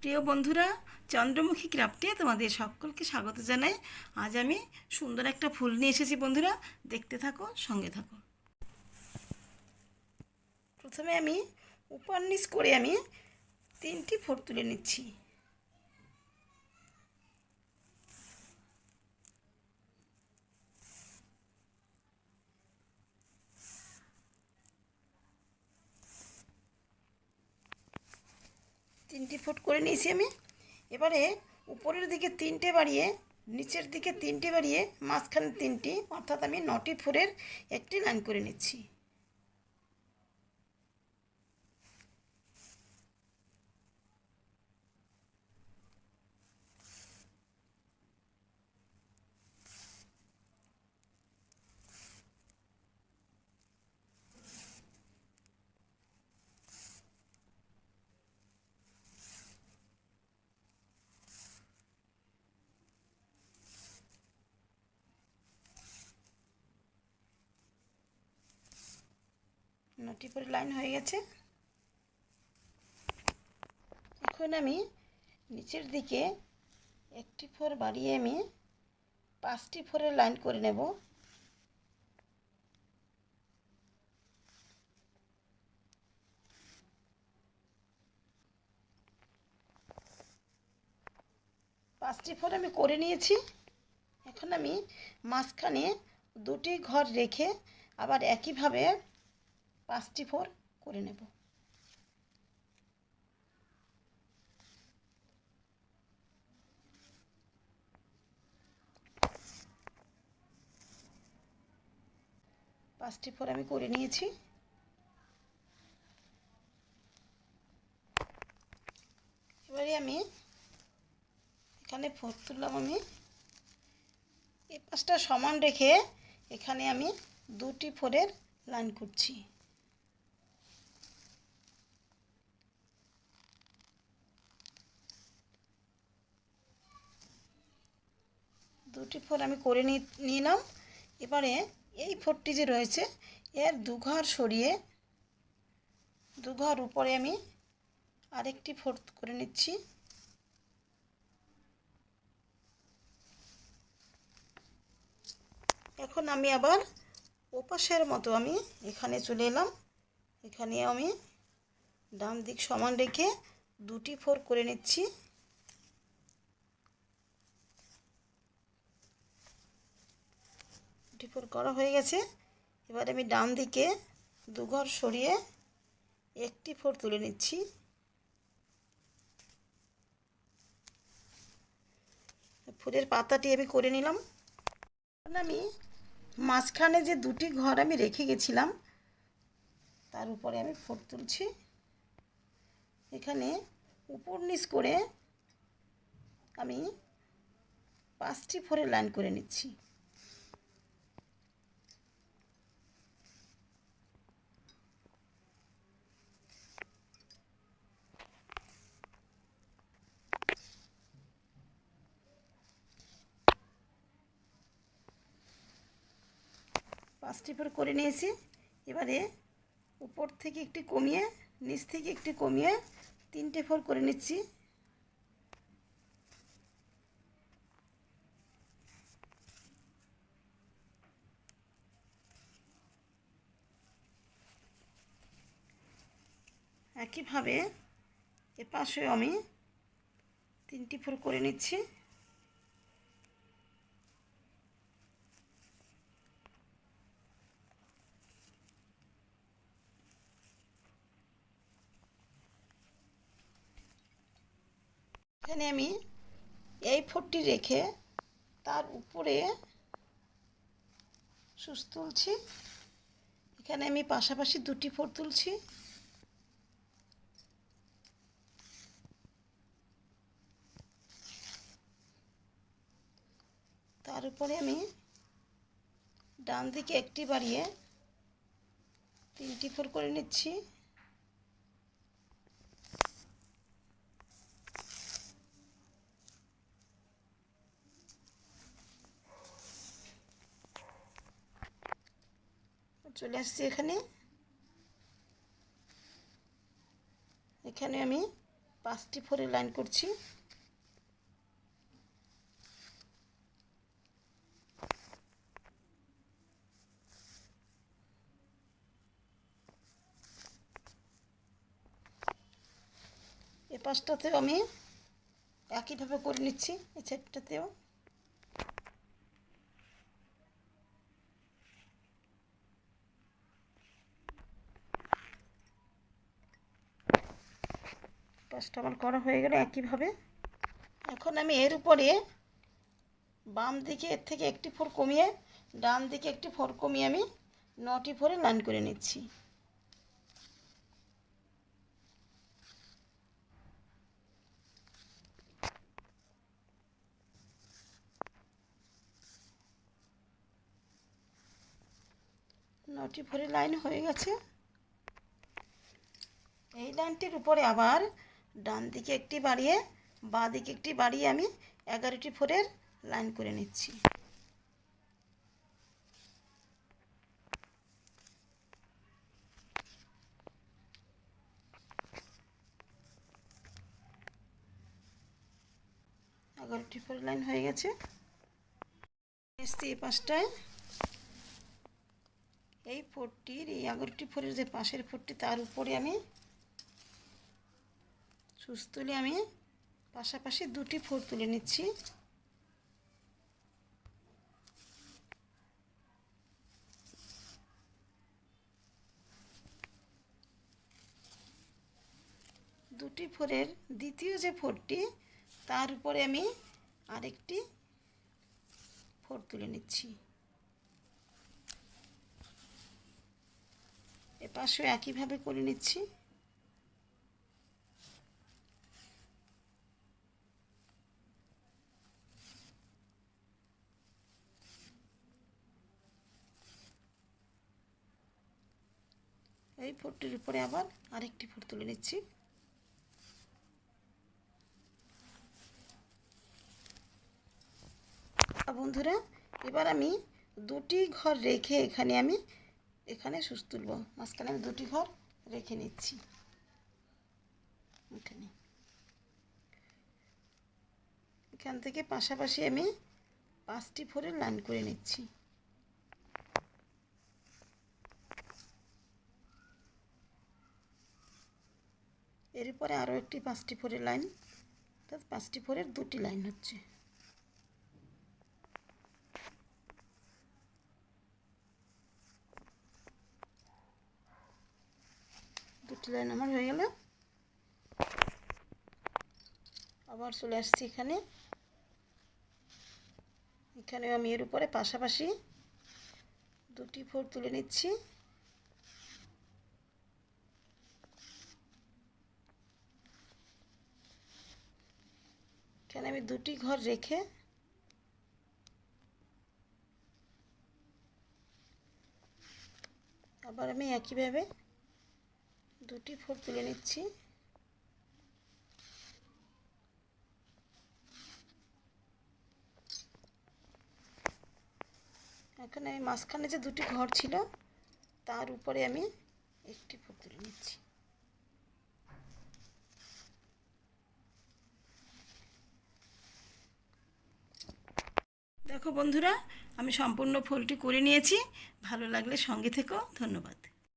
প্রিয় বন্ধুরা, চন্দ্রমুখী ক্রাফটে তোমাদের সকলকে স্বাগত জানাই। আজ আমি সুন্দর একটা ফুল নিয়ে এসেছি বন্ধুরা, দেখতে থাকো, সঙ্গে থাকো। প্রথমে আমি উপর নিচ করে আমি 3টি ফোঁট তুলে নিচ্ছি। তিনটি ফোঁট করে নিয়েছি আমি। এবারে উপরের দিকে 3টে বাড়িয়ে, নিচের দিকে 3টে বাড়িয়ে, মাঝখানে 3টি, অর্থাৎ আমি 9টি ফোঁড়ের একটি লাইন করে নিচ্ছি। নটি করে লাইন হয়ে গেছে। এখন আমি নিচের দিকে একটি ফোঁড় বাড়িয়ে আমি 5টি ফোঁড়ের লাইন করে নেব। পাঁচটি ফোঁড় আমি করে নিয়েছি। এখন আমি মাঝখানে 2টি ঘর রেখে আবার একইভাবে 5টি ফোঁড় করে নেব। পাঁচটি ফোঁড় আমি করে নিয়েছি। এবারে আমি এখানে ফোঁড় তুললাম। আমি এই পাশটা সমান রেখে এখানে আমি 2টি ফোঁড়ের লাইন করছি। দুটি ফোঁড় আমি করে নিলাম। এবারে এই ফোঁড়টি যে রয়েছে এর 2 ঘর সরিয়ে 2 ঘর উপরে আমি আরেকটি ফোঁড় করে নিচ্ছি। এখন আমি আবার ওপাশের মতো আমি এখানে চলে এলাম। এখানে আমি ডান দিক সমান রেখে 2টি ফোঁড় করে নিচ্ছি। দুটি ফোঁড় করা হয়ে গেছে। এবার আমি ডান দিকে 2 ঘর সরিয়ে একটি ফোঁড় তুলে নিচ্ছি। ফুলের পাতাটি আমি করে নিলাম। এখন আমি মাঝখানে যে 2টি ঘর আমি রেখে গেছিলাম তার উপরে আমি ফোঁড় তুলছি। এখানে উপর নিচ করে আমি 5টি ফোঁড়ের লাইন করে নিচ্ছি। পাঁচটি ফোঁড় করে নিয়েছি। এবারে উপর থেকে একটি কমিয়ে, নিচ থেকে একটি কমিয়ে 3টে ফোঁড় করে নিচ্ছি। একইভাবে এপাশেও আমি 3টি ফোঁড় করে নিচ্ছি। এখানে আমি এই ফোঁড়টি রেখে তার উপরে সুচ তুলছি। এখানে আমি পাশাপাশি 2টি ফোঁড় তুলছি। তার উপরে আমি ডান দিকে একটি বাড়িয়ে 3টি ফোঁড় করে নিচ্ছি। চলে আসছি এখানে। এখানে আমি 5টি ফোরের লাইন করছি। এই পাশটাতেও আমি একইভাবে করে নিচ্ছি, এই সাইডটাতেও। পাশটা আমার করা হয়ে গেলে একইভাবে এখন আমি এর উপরে বাম দিকে এর থেকে একটি ফোর কমিয়ে ডান দিকে একটি ফোর কমিয়ে আমি 9টি ফোরে লাইন করে নিচ্ছি। নটি ফোরে লাইন হয়ে গেছে। এই লাইনটির উপরে আবার ডান দিকে একটি বাড়িয়ে বাঁ দিকে একটি বাড়িয়ে আমি 11টি ফোরের লাইন করে নিচ্ছি। এগারোটি ফোর লাইন হয়ে গেছে। এসছি এই পাশটায় এই ফোরটির এই 11টি ফোরের যে পাশের ফোরটি তার উপরে আমি সুচ তুলে আমি পাশাপাশি 2টি ফোর তুলে নিচ্ছি। দুটি ফোরের দ্বিতীয় যে ফোরটি তার উপরে আমি আরেকটি ফোর তুলে নিচ্ছি। এপাশেও একইভাবে করে নিচ্ছি। এই ফোরটির উপরে আবার আরেকটি ফোর তুলে নিচ্ছি। বন্ধুরা, এবার আমি 2টি ঘর রেখে এখানে সুচ তুলব। মাঝখানে আমি 2টি ঘর রেখে নিচ্ছি। এখান থেকে পাশাপাশি আমি 5টি ফোরের লাইন করে নিচ্ছি। এর উপরে আরও একটি 5টি ফোরের লাইন, অর্থাৎ 5টি ফোরের 2টি লাইন হচ্ছে। দুটি লাইন আমার হয়ে গেল। আবার চলে আসছি এখানে আমি এর উপরে পাশাপাশি 2টি ফোর তুলে নিচ্ছি। এখানে আমি 2টি ঘর রেখে আবার আমি একইভাবে 2টি ফোর তুলে নিচ্ছি। এখন আমি মাঝখানে যে 2টি ঘর ছিল তার উপরে আমি একটি ফোর তুলে নিচ্ছি। দেখো বন্ধুরা, আমি সম্পূর্ণ ফোলটি করে নিয়েছি। ভালো লাগলে সঙ্গে থেকো। ধন্যবাদ।